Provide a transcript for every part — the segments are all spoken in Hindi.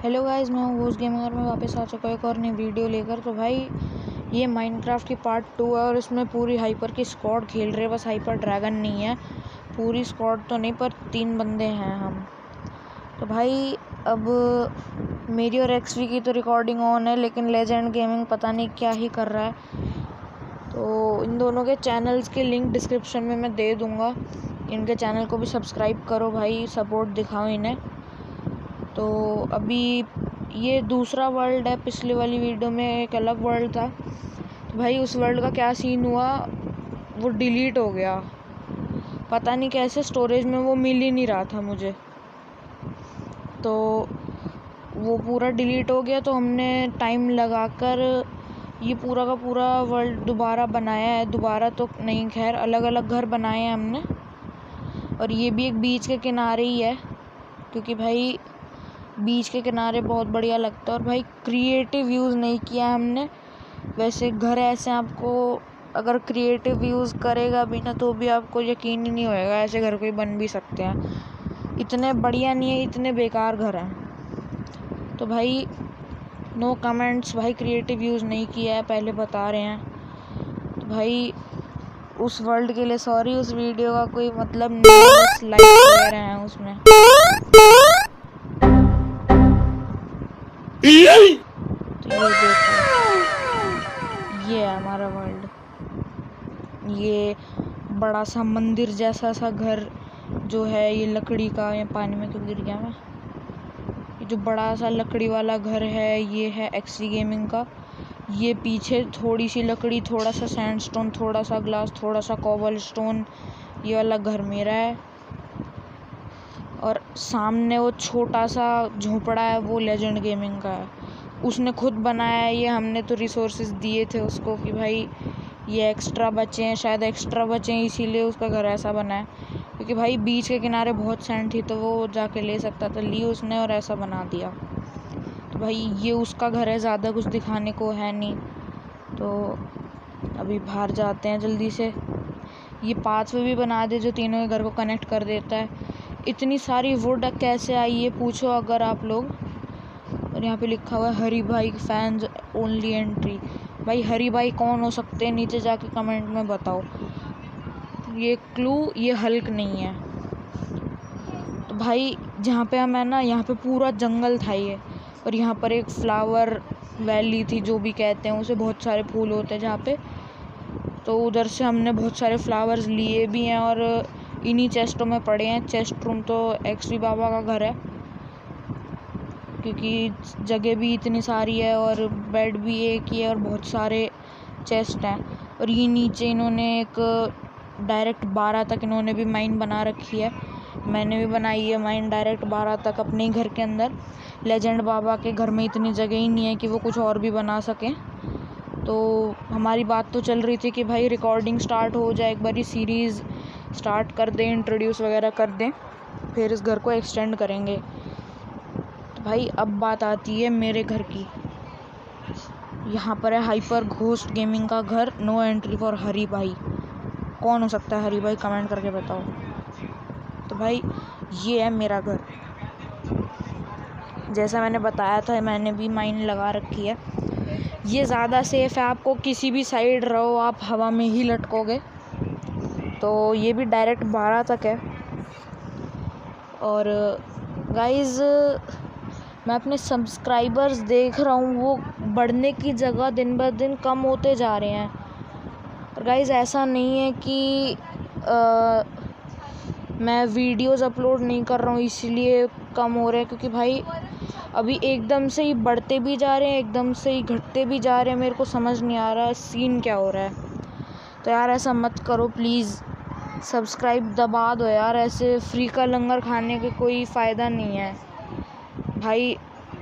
हेलो गाइस, मैं हूँ घोष गेमिंग और मैं वापस आ चुका हूँ एक और नई वीडियो लेकर। तो भाई ये माइनक्राफ्ट की पार्ट 2 है और इसमें पूरी हाइपर की स्क्वाड खेल रहे हैं। बस हाइपर ड्रैगन नहीं है, पूरी स्क्वाड तो नहीं पर 3 बंदे हैं हम। तो भाई अब मेरी और एक्सवी की तो रिकॉर्डिंग ऑन है, लेकिन लेजेंड गेमिंग पता नहीं क्या ही कर रहा है। तो इन दोनों के चैनल्स के लिंक डिस्क्रिप्शन में मैं दे दूँगा, इनके चैनल को भी सब्सक्राइब करो भाई, सपोर्ट दिखाओ इन्हें। तो अभी ये दूसरा वर्ल्ड है, पिछले वाली वीडियो में एक अलग वर्ल्ड था। तो भाई उस वर्ल्ड का क्या सीन हुआ, वो डिलीट हो गया, पता नहीं कैसे, स्टोरेज में वो मिल ही नहीं रहा था मुझे। तो वो पूरा डिलीट हो गया, तो हमने टाइम लगाकर ये पूरा का पूरा वर्ल्ड दोबारा बनाया है। दोबारा तो नहीं, खैर अलग अलग घर बनाए हैं हमने। और ये भी एक बीच के किनारे ही है, क्योंकि भाई बीच के किनारे बहुत बढ़िया लगता है। और भाई क्रिएटिव यूज़ नहीं किया हमने। वैसे घर ऐसे आपको अगर क्रिएटिव यूज़ करेगा भी ना तो भी आपको यकीन ही नहीं होएगा, ऐसे घर कोई बन भी सकते हैं। इतने बढ़िया नहीं है, इतने बेकार घर हैं। तो भाई नो कमेंट्स, भाई क्रिएटिव यूज़ नहीं किया है, पहले बता रहे हैं। तो भाई उस वर्ल्ड के लिए सॉरी, उस वीडियो का कोई मतलब नहीं है, बस लाइक्स वगैरह हैं उसमें। तो ये देखो, ये है हमारा वर्ल्ड। ये बड़ा सा मंदिर जैसा सा घर जो है, ये लकड़ी का, ये पानी में क्यों गिर गया मैं। ये जो बड़ा सा लकड़ी वाला घर है, ये है एक्सी गेमिंग का। ये पीछे थोड़ी सी लकड़ी, थोड़ा सा सैंडस्टोन, थोड़ा सा ग्लास, थोड़ा सा कोबलस्टोन, ये वाला घर मेरा है। और सामने वो छोटा सा झोपड़ा है, वो लेजेंड गेमिंग का है, उसने खुद बनाया है। ये हमने तो रिसोर्सेज दिए थे उसको कि भाई ये एक्स्ट्रा बचे हैं, शायद एक्स्ट्रा बचे हैं इसीलिए उसका घर ऐसा बना है। क्योंकि भाई बीच के किनारे बहुत सैंड थी, तो वो जाके ले सकता था, ली उसने और ऐसा बना दिया। तो भाई ये उसका घर है, ज़्यादा कुछ दिखाने को है नहीं। तो अभी बाहर जाते हैं जल्दी से। ये पाथवे भी बना दे जो तीनों के घर को कनेक्ट कर देता है। इतनी सारी वुड कैसे आई ये पूछो अगर आप लोग। और यहाँ पे लिखा हुआ है हरी भाई फैंस ओनली एंट्री। भाई हरी भाई कौन हो सकते हैं, नीचे जाके कमेंट में बताओ। ये क्लू, ये हल्क नहीं है। तो भाई जहाँ पे हम है ना, यहाँ पे पूरा जंगल था ये। और यहाँ पर एक फ्लावर वैली थी, जो भी कहते हैं उसे, बहुत सारे फूल होते हैं जहाँ पे। तो उधर से हमने बहुत सारे फ्लावर्स लिए भी हैं और इन्हीं चेस्टों में पड़े हैं। चेस्ट रूम तो एक्सवी बाबा का घर है, क्योंकि जगह भी इतनी सारी है और बेड भी एक ही है और बहुत सारे चेस्ट हैं। और ये नीचे इन्होंने एक डायरेक्ट 12 तक इन्होंने भी माइन बना रखी है। मैंने भी बनाई है माइन डायरेक्ट 12 तक अपने ही घर के अंदर। लेजेंड बाबा के घर में इतनी जगह ही नहीं है कि वो कुछ और भी बना सकें। तो हमारी बात तो चल रही थी कि भाई रिकॉर्डिंग स्टार्ट हो जाए, एक बारी सीरीज़ स्टार्ट कर दें, इंट्रोड्यूस वगैरह कर दें, फिर इस घर को एक्सटेंड करेंगे। तो भाई अब बात आती है मेरे घर की। यहाँ पर है हाइपर घोस्ट गेमिंग का घर, नो एंट्री फॉर हरी भाई। कौन हो सकता है हरी भाई, कमेंट करके बताओ। तो भाई ये है मेरा घर। जैसा मैंने बताया था, मैंने भी माइन लगा रखी है। ये ज़्यादा सेफ़ है, आपको किसी भी साइड रहो आप हवा में ही लटकोगे। तो ये भी डायरेक्ट 12 तक है। और गाइज़ मैं अपने सब्सक्राइबर्स देख रहा हूँ, वो बढ़ने की जगह दिन ब दिन कम होते जा रहे हैं। और गाइज़ ऐसा नहीं है कि मैं वीडियोज़ अपलोड नहीं कर रहा हूँ इसीलिए कम हो रहे हैं, क्योंकि भाई अभी एकदम से ही बढ़ते भी जा रहे हैं, एकदम से ही घटते भी जा रहे हैं। मेरे को समझ नहीं आ रहा सीन क्या हो रहा है। तो यार ऐसा मत करो प्लीज़, सब्सक्राइब दबा दो यार, ऐसे फ्री का लंगर खाने के कोई फ़ायदा नहीं है भाई,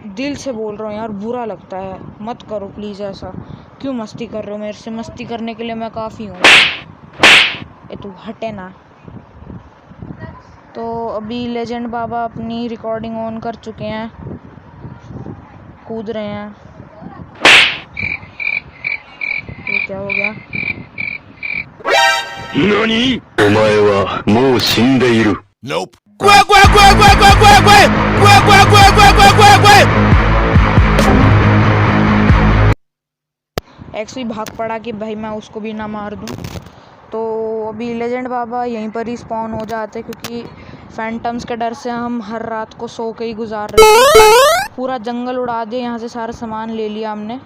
दिल से बोल रहा हूँ यार, बुरा लगता है, मत करो प्लीज़ ऐसा। क्यों मस्ती कर रहे हो मेरे से, मस्ती करने के लिए मैं काफ़ी हूँ। ये तू हटे ना। तो अभी लेजेंड बाबा अपनी रिकॉर्डिंग ऑन कर चुके हैं, कूद रहे हैं। ये क्या हो गया? नानी? お前はもう死んでいる。Nope. 乖乖乖乖乖乖乖乖乖乖乖乖乖！ एक्स भी भाग पड़ा कि भाई मैं उसको भी ना मार दूँ। तो अभी लेजेंड बाबा यहीं पर ही स्पॉन हो जाते, क्योंकि फैंटम्स के डर से हम हर रात को सो के ही गुजार रहे थे। पूरा जंगल उड़ा दिया, यहाँ से सारा सामान ले लिया हमने,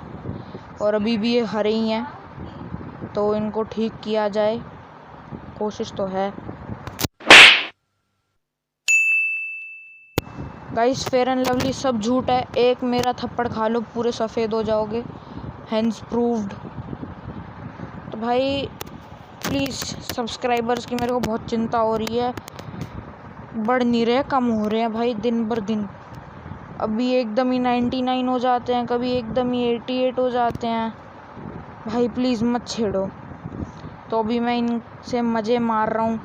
और अभी भी ये हरे ही हैं, तो इनको ठीक किया जाए, कोशिश तो है। गाइस फेयर एंड लवली सब झूठ है, एक मेरा थप्पड़ खा लो पूरे सफ़ेद हो जाओगे, हैंस प्रूव्ड। तो भाई प्लीज़ सब्सक्राइबर्स की मेरे को बहुत चिंता हो रही है, बढ़ नहीं रहे, कम हो रहे हैं भाई दिन बर दिन। अभी एकदम ही 99 हो जाते हैं, कभी एकदम ही 88 हो जाते हैं। भाई प्लीज़ मत छेड़ो। तो अभी मैं इनसे मज़े मार रहा हूँ,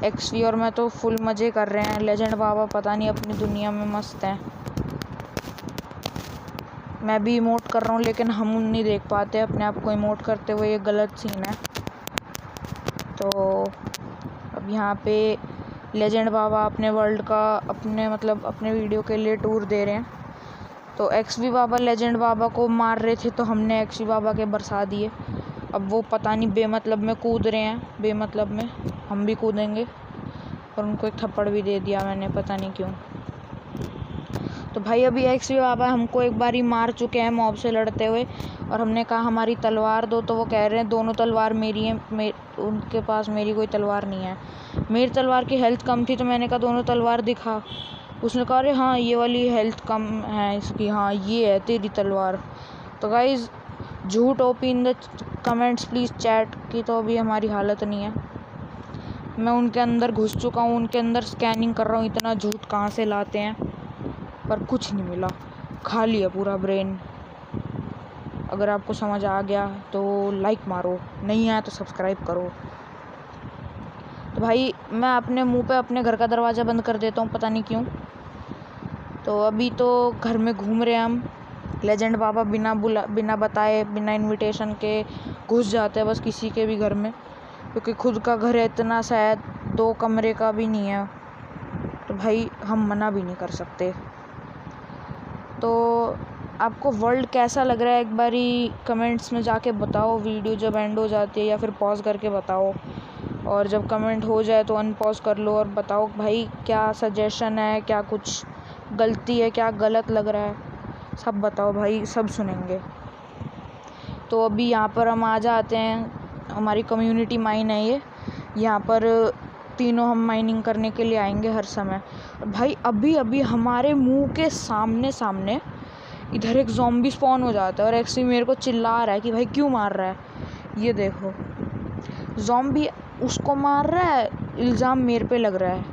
एक्सवी और मैं तो फुल मज़े कर रहे हैं। लेजेंड बाबा पता नहीं अपनी दुनिया में मस्त हैं। मैं भी इमोट कर रहा हूँ, लेकिन हम नहीं देख पाते अपने आप को इमोट करते हुए, ये गलत सीन है। तो अब यहाँ पे लेजेंड बाबा अपने वर्ल्ड का अपने वीडियो के लिए टूर दे रहे हैं। तो एक्सवी बाबा लेजेंड बाबा को मार रहे थे, तो हमने एक्सवी बाबा के बरसा दिए। अब वो पता नहीं बेमतलब में कूद रहे हैं, बेमतलब में हम भी कूदेंगे, और उनको एक थप्पड़ भी दे दिया मैंने, पता नहीं क्यों। तो भाई अभी एक्सवी बाबा हमको एक बार ही मार चुके हैं मॉब से लड़ते हुए, और हमने कहा हमारी तलवार दो, तो वो कह रहे हैं दोनों तलवार मेरी हैं, उनके पास मेरी कोई तलवार नहीं है। मेरी तलवार की हेल्थ कम थी, तो मैंने कहा दोनों तलवार दिखा। उसने कहा अरे हाँ ये वाली हेल्थ कम है इसकी, हाँ ये है तेरी तलवार। तो गाइज झूठ OP in the comments please chat की, तो अभी हमारी हालत नहीं है। मैं उनके अंदर घुस चुका हूँ, उनके अंदर स्कैनिंग कर रहा हूँ, इतना झूठ कहाँ से लाते हैं, पर कुछ नहीं मिला, खा लिया पूरा ब्रेन। अगर आपको समझ आ गया तो लाइक मारो, नहीं आया तो सब्सक्राइब करो। तो भाई मैं अपने मुंह पे अपने घर का दरवाज़ा बंद कर देता हूँ, पता नहीं क्यों। तो अभी तो घर में घूम रहे हैं हम। लेजेंड बाबा बिना बताए, बिना इनविटेशन के घुस जाते हैं बस किसी के भी घर में, क्योंकि खुद का घर है इतना शायद 2 कमरे का भी नहीं है, तो भाई हम मना भी नहीं कर सकते। तो आपको वर्ल्ड कैसा लग रहा है एक बारी कमेंट्स में जाके बताओ, वीडियो जब एंड हो जाती है, या फिर पॉज करके बताओ, और जब कमेंट हो जाए तो अनपॉज कर लो और बताओ भाई क्या सजेशन है, क्या कुछ गलती है, क्या गलत लग रहा है, सब बताओ भाई, सब सुनेंगे। तो अभी यहाँ पर हम आ जाते हैं, हमारी कम्युनिटी माइन है ये, यहाँ पर तीनों हम माइनिंग करने के लिए आएंगे हर समय। और भाई अभी अभी हमारे मुंह के सामने इधर एक ज़ॉम्बी स्पॉन हो जाता है, और एक्सी मेरे को चिल्ला रहा है कि भाई क्यों मार रहा है। ये देखो ज़ॉम्बी उसको मार रहा है, इल्ज़ाम मेरे पे लग रहा है,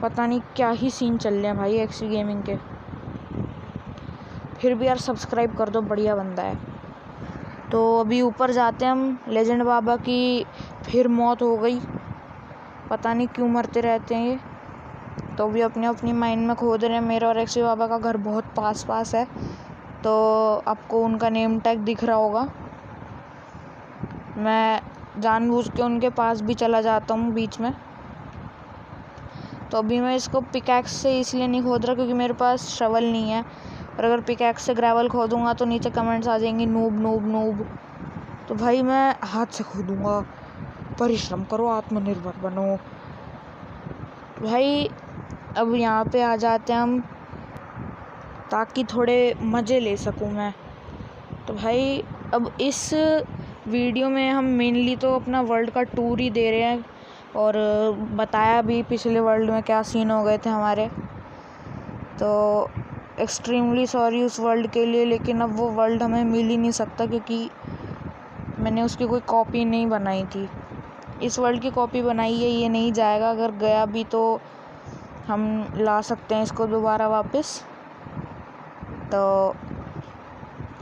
पता नहीं क्या ही सीन चल रहे हैं भाई एक्सी गेमिंग के। फिर भी यार सब्सक्राइब कर दो, बढ़िया बंदा है। तो अभी ऊपर जाते हैं हम। लेजेंड बाबा की फिर मौत हो गई, पता नहीं क्यों मरते रहते हैं ये। तो अभी अपनी माइंड में खोद रहे हैं। मेरा और एक्सी बाबा का घर बहुत पास है, तो आपको उनका नेम टैग दिख रहा होगा। मैं जानबूझ के उनके पास भी चला जाता हूँ बीच में। तो अभी मैं इसको पिकैक्स से इसलिए नहीं खोद रहा क्योंकि मेरे पास शवल नहीं है, और अगर पिकैक्स से ग्रेवल खोदूँगा तो नीचे कमेंट्स आ जाएंगे नूब। तो भाई मैं हाथ से खोदूँगा, परिश्रम करो, आत्मनिर्भर बनो। भाई अब यहाँ पे आ जाते हैं हम, ताकि थोड़े मज़े ले सकूँ मैं। तो भाई अब इस वीडियो में हम मेनली तो अपना वर्ल्ड का टूर ही दे रहे हैं, और बताया भी पिछले वर्ल्ड में क्या सीन हो गए थे हमारे। तो एक्सट्रीमली सॉरी उस वर्ल्ड के लिए, लेकिन अब वो वर्ल्ड हमें मिल ही नहीं सकता क्योंकि मैंने उसकी कोई कॉपी नहीं बनाई थी। इस वर्ल्ड की कॉपी बनाई है, ये नहीं जाएगा, अगर गया भी तो हम ला सकते हैं इसको दोबारा वापस। तो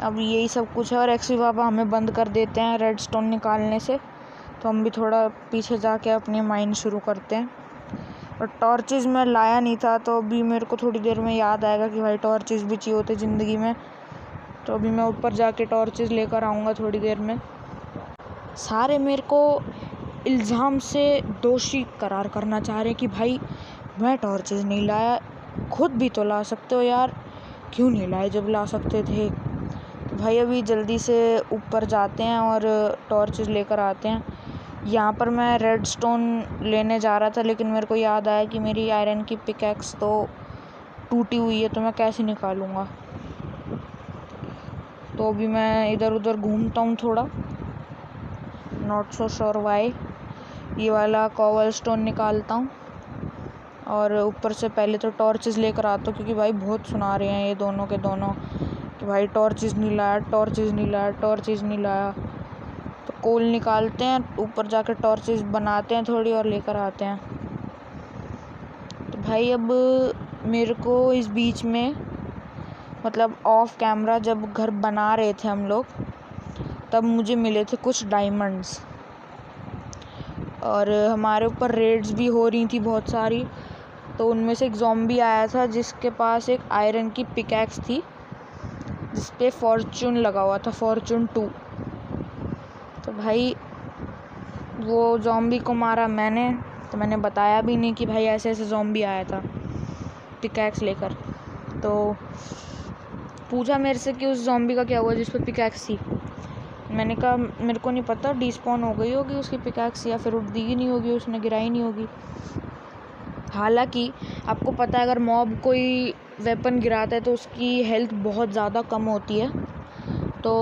अब यही सब कुछ है, और एक्सी बाबा हमें बंद कर देते हैं रेडस्टोन निकालने से, तो हम भी थोड़ा पीछे जाके अपनी माइन शुरू करते हैं। और टॉर्चेस मैं लाया नहीं था, तो अभी मेरे को थोड़ी देर में याद आएगा कि भाई टॉर्चेस भी चाहिए होते ज़िंदगी में। तो अभी मैं ऊपर जाके टॉर्चेस लेकर आऊँगा थोड़ी देर में। सारे मेरे को इल्ज़ाम से दोषी करार करना चाह रहे हैं कि भाई मैं टॉर्चेस नहीं लाया, खुद भी तो ला सकते हो यार, क्यों नहीं लाए जब ला सकते थे। भाई अभी जल्दी से ऊपर जाते हैं और टॉर्चेस लेकर आते हैं। यहाँ पर मैं रेड स्टोन लेने जा रहा था, लेकिन मेरे को याद आया कि मेरी आयरन की पिकैक्स तो टूटी हुई है, तो मैं कैसे निकालूँगा। तो अभी मैं इधर उधर घूमता हूँ थोड़ा, नॉट सो श्योर वाई। ये वाला कॉवल स्टोन निकालता हूँ और ऊपर से पहले तो टॉर्चेस लेकर आता हूँ, क्योंकि भाई बहुत सुना रहे हैं ये दोनों के दोनों कि भाई टॉर्चेस नहीं लाया, टॉर्चेस नहीं लाया, टॉर्चेस नहीं लाया। तो कोल निकालते हैं, ऊपर जाकर टॉर्चेस बनाते हैं थोड़ी और लेकर आते हैं। तो भाई अब मेरे को इस बीच में, मतलब ऑफ कैमरा जब घर बना रहे थे हम लोग, तब मुझे मिले थे कुछ डायमंड्स, और हमारे ऊपर रेड्स भी हो रही थी बहुत सारी। तो उनमें से एक ज़ॉम्बी आया था जिसके पास एक आयरन की पिकैक्स थी जिस पे फॉर्चून लगा हुआ था, फॉर्चून 2। तो भाई वो ज़ॉम्बी को मारा मैंने, तो मैंने बताया भी नहीं कि भाई ऐसे ऐसे ज़ॉम्बी आया था पिकैक्स लेकर। तो पूछा मेरे से कि उस ज़ॉम्बी का क्या हुआ जिस पे पिकैक्स थी। मैंने कहा मेरे को नहीं पता, डिस्पॉन हो गई होगी उसकी पिकैक्स, या फिर उठ दी नहीं होगी, उसने गिराई नहीं होगी। हालांकि आपको पता है अगर मॉब कोई वेपन गिराता है तो उसकी हेल्थ बहुत ज़्यादा कम होती है। तो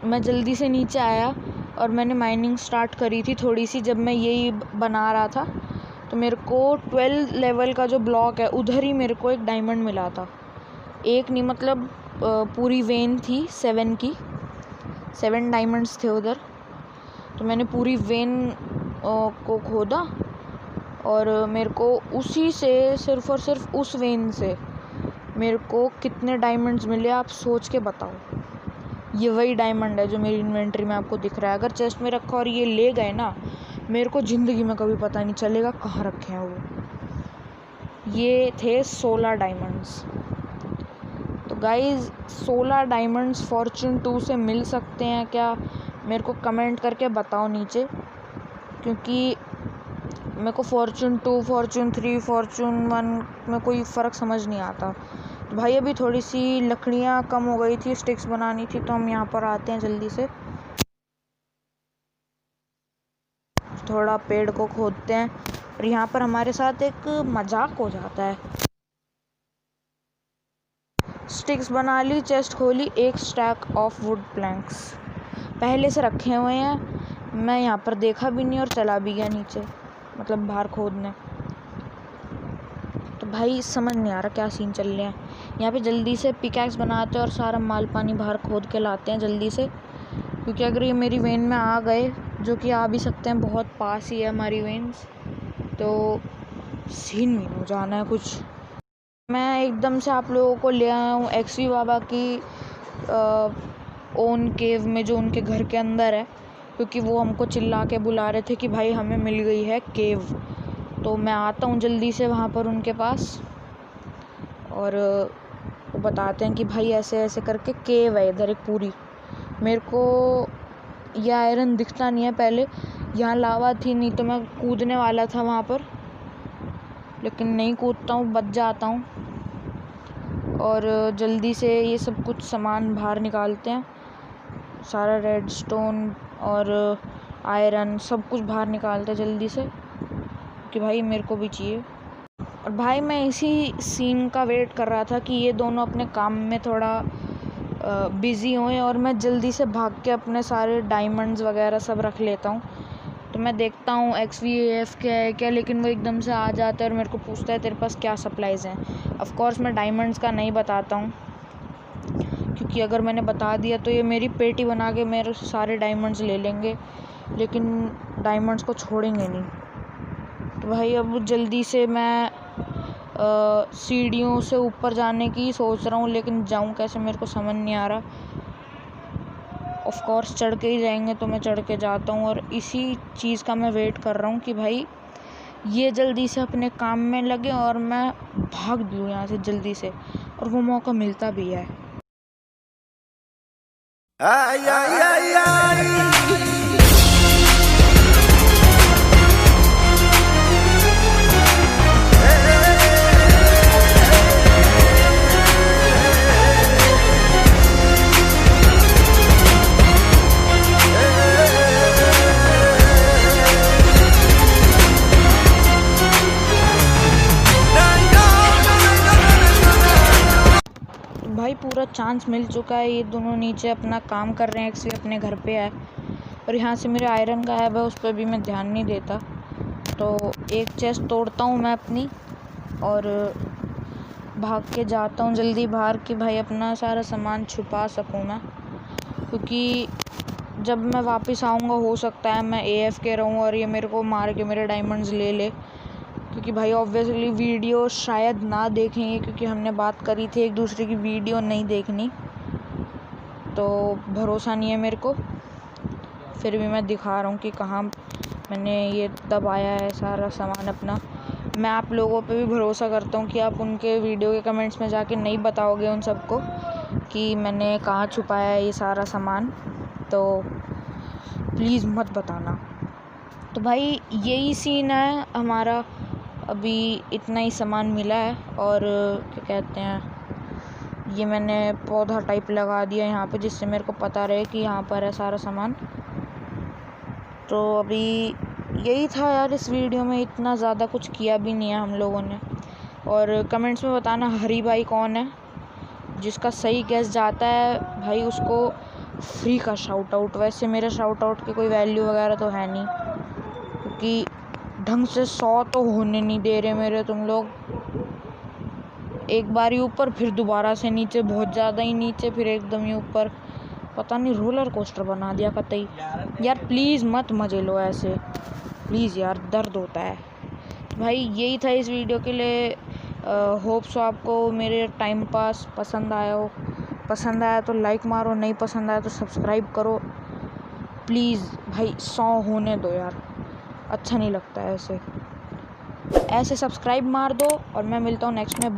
मैं जल्दी से नीचे आया और मैंने माइनिंग स्टार्ट करी थी थोड़ी सी। जब मैं यही बना रहा था तो मेरे को 12 लेवल का जो ब्लॉक है उधर ही मेरे को एक डायमंड मिला था। एक नहीं, मतलब पूरी वेन थी 7 की, 7 डायमंड्स थे उधर। तो मैंने पूरी वेन को खोदा और मेरे को उसी से, सिर्फ़ और सिर्फ उस वेन से मेरे को कितने डायमंड्स मिले आप सोच के बताओ। ये वही डायमंड है जो मेरी इन्वेंटरी में आपको दिख रहा है। अगर चेस्ट में रखा और ये ले गए ना, मेरे को ज़िंदगी में कभी पता नहीं चलेगा कहाँ रखे हैं वो। ये थे 16 डायमंड्स। तो गाइज़ 16 डायमंड्स फॉर्चून 2 से मिल सकते हैं क्या, मेरे को कमेंट करके बताओ नीचे, क्योंकि मेरे को फॉर्चून 2, फॉर्चून 3, फॉर्चून 1 में कोई फ़र्क समझ नहीं आता। तो भाई अभी थोड़ी सी लकड़ियाँ कम हो गई थी, स्टिक्स बनानी थी, तो हम यहाँ पर आते हैं जल्दी से, थोड़ा पेड़ को खोदते हैं। और यहाँ पर हमारे साथ एक मजाक हो जाता है। स्टिक्स बना ली, चेस्ट खोली, एक स्टैक ऑफ वुड प्लैंक्स पहले से रखे हुए हैं। मैं यहाँ पर देखा भी नहीं और चला भी गया नीचे, मतलब बाहर खोदने। तो भाई समझ नहीं आ रहा क्या सीन चल रहे हैं। यहाँ पे जल्दी से पिकैक्स बनाते हैं और सारा माल पानी बाहर खोद के लाते हैं जल्दी से, क्योंकि अगर ये मेरी वेन में आ गए, जो कि आ भी सकते हैं, बहुत पास ही है हमारी वेन्स, तो सीन नहीं हो जाना है कुछ। मैं एकदम से आप लोगों को ले आया हूँ एक्सवी बाबा की ओन केव में, जो उनके घर के अंदर है, क्योंकि वो हमको चिल्ला के बुला रहे थे कि भाई हमें मिल गई है केव। तो मैं आता हूँ जल्दी से वहाँ पर उनके पास, और वो बताते हैं कि भाई ऐसे ऐसे करके केव है इधर एक पूरी। मेरे को यह आयरन दिखता नहीं है, पहले यहाँ लावा थी, नहीं तो मैं कूदने वाला था वहाँ पर, लेकिन नहीं कूदता हूँ, बच जाता हूँ। और जल्दी से ये सब कुछ सामान बाहर निकालते हैं, सारा रेड स्टोन और आयरन सब कुछ बाहर निकालते हैं जल्दी से, कि भाई मेरे को भी चाहिए। और भाई मैं इसी सीन का वेट कर रहा था कि ये दोनों अपने काम में थोड़ा बिज़ी हों और मैं जल्दी से भाग के अपने सारे डायमंड्स वगैरह सब रख लेता हूँ। तो मैं देखता हूँ XVAF क्या है क्या, लेकिन वो एकदम से आ जाता है और मेरे को पूछता है तेरे पास क्या सप्लाइज़ हैं। ऑफ़ कोर्स मैं डायमंड्स का नहीं बताता हूँ, क्योंकि अगर मैंने बता दिया तो ये मेरी पेटी बना के मेरे सारे डायमंड्स ले लेंगे, लेकिन डायमंड्स को छोड़ेंगे नहीं। तो भाई अब जल्दी से मैं सीढ़ियों से ऊपर जाने की सोच रहा हूँ, लेकिन जाऊँ कैसे मेरे को समझ नहीं आ रहा। ऑफ़ कोर्स चढ़ के ही जाएंगे, तो मैं चढ़ के जाता हूँ। और इसी चीज़ का मैं वेट कर रहा हूँ कि भाई ये जल्दी से अपने काम में लगे और मैं भाग दूँ यहाँ से जल्दी से, और वो मौका मिलता भी है। Ay, ay, ay, ay. भाई पूरा चांस मिल चुका है। ये दोनों नीचे अपना काम कर रहे हैं, एक्चुअली अपने घर पे है, और यहाँ से मेरे आयरन गायब है, उस पर भी मैं ध्यान नहीं देता। तो एक चेस्ट तोड़ता हूँ मैं अपनी और भाग के जाता हूँ जल्दी बाहर कि भाई अपना सारा सामान छुपा सकूँ मैं, क्योंकि जब मैं वापस आऊँगा हो सकता है मैं AFK रहूँ और ये मेरे को मार के मेरे डायमंड्स ले ले, क्योंकि भाई ऑब्वियसली वीडियो शायद ना देखेंगे, क्योंकि हमने बात करी थी एक दूसरे की वीडियो नहीं देखनी, तो भरोसा नहीं है मेरे को। फिर भी मैं दिखा रहा हूँ कि कहाँ मैंने ये दबाया है सारा सामान अपना। मैं आप लोगों पे भी भरोसा करता हूँ कि आप उनके वीडियो के कमेंट्स में जाके नहीं बताओगे उन सबको कि मैंने कहाँ छुपाया है ये सारा सामान, तो प्लीज़ मत बताना। तो भाई यही सीन है हमारा, अभी इतना ही सामान मिला है। और क्या कहते हैं, ये मैंने पौधा टाइप लगा दिया यहाँ पे, जिससे मेरे को पता रहे कि यहाँ पर है सारा सामान। तो अभी यही था यार, इस वीडियो में इतना ज़्यादा कुछ किया भी नहीं है हम लोगों ने। और कमेंट्स में बताना हरी भाई कौन है, जिसका सही गैस जाता है भाई उसको फ्री का शाउट आउट। वैसे मेरे शाउट आउट की कोई वैल्यू वगैरह तो है नहीं, क्योंकि ढंग से 100 तो होने नहीं दे रहे मेरे तुम लोग। एक बार ही ऊपर, फिर दोबारा से नीचे, बहुत ज़्यादा ही नीचे, फिर एकदम ही ऊपर। पता नहीं रोलर कोस्टर बना दिया कतई। यार प्लीज़ मत मजे लो ऐसे, प्लीज़ यार, दर्द होता है। भाई यही था इस वीडियो के लिए। होप सो आपको मेरे टाइम पास पसंद आया हो। पसंद आया तो लाइक मारो, नहीं पसंद आया तो सब्सक्राइब करो प्लीज़। भाई 100 होने दो यार, अच्छा नहीं लगता है ऐसे। सब्सक्राइब मार दो और मैं मिलता हूँ नेक्स्ट में। बाय।